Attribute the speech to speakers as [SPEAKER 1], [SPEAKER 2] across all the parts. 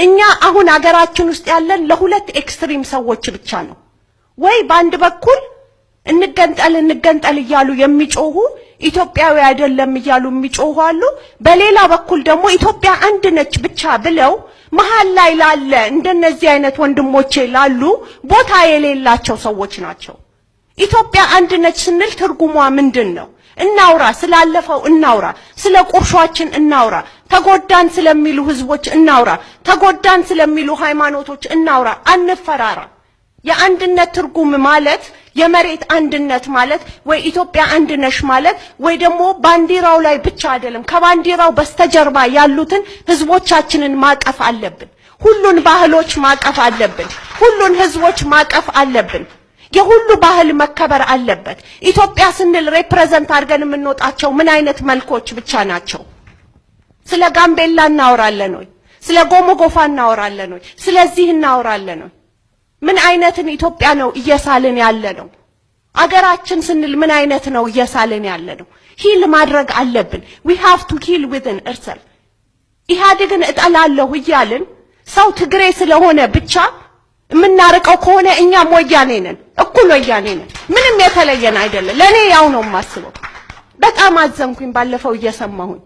[SPEAKER 1] እኛ አሁን አገራችን ውስጥ ያለን ለሁለት ኤክስትሪም ሰዎች ብቻ ነው ወይ ባንድ በኩል እንገንጠል ይያሉ የሚጮሁ ኢትዮጵያዊ አይደለም ይያሉ የሚጮሁ አሉ በሌላ በኩል ደግሞ ኢትዮጵያ አንድ ነች ብቻ ብለው መሃል ላይ ላለ እንደነዚህ አይነት ወንድሞቼ ላሉ ቦታ የሌላቸው ሰዎች ናቸው ኢትዮጵያ አንድ ነች ስንል ትርጉሟ ምንድነው እናውራ ስላለፈው እናውራ ስለ ቁርሾአችን እናውራ ተጎዳን ስለሚሉ ህዝቦች እናውራ ተጎዳን ስለሚሉ ሃይማኖቶች እናውራ አንፈራራ የአንድነት ትርጉም ማለት የመሬት አንድነት ማለት ወይ ኢትዮጵያ አንድ ነሽ ማለት ወይ ደግሞ ባንዲራው ላይ ብቻ አይደለም ከባንዲራው በስተጀርባ ያሉትን ህዝቦቻችንን ማቀፍ አለብን ሁሉን ባህሎች ማቀፍ አለብን ሁሉን ህዝቦች ማቀፍ አለብን የሁሉ ባህል መከበር አለበት ኢትዮጵያ ስንል ሪፕሬዘንት አድርገን የምንወጣቸው ምን አይነት መልኮች ብቻ ናቸው ስለ ጋምቤላ እናወራለን ወይ ስለ ጎሞጎፋ እናወራለን ወይ ስለዚህ እናወራለን ወይ ምን አይነትን ኢትዮጵያ ነው እየሳልን ያለ ነው አገራችን ስንል ምን አይነት ነው እየሳልን ያለ ነው ሂል ማድረግ አለብን we have to heal within ourselves ኢህአዴግን እጠላለሁ ይያልን ሰው ትግሬ ስለሆነ ብቻ ምናርቀው ከሆነ እኛም ወያኔ ነን እኩል ወያኔ ነን ምንም የተለየን አይደለም ለኔ ያው ነው ማስበው በጣም አዘንኩኝ ባለፈው እየሰማሁኝ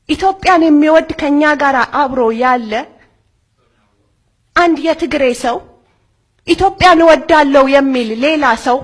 [SPEAKER 1] ኢትዮጵያን የሚወድ ከኛ ጋር አብሮ ያለ አንድ የትግሬ ሰው ኢትዮጵያን ወዳለው የሚል ሌላ ሰው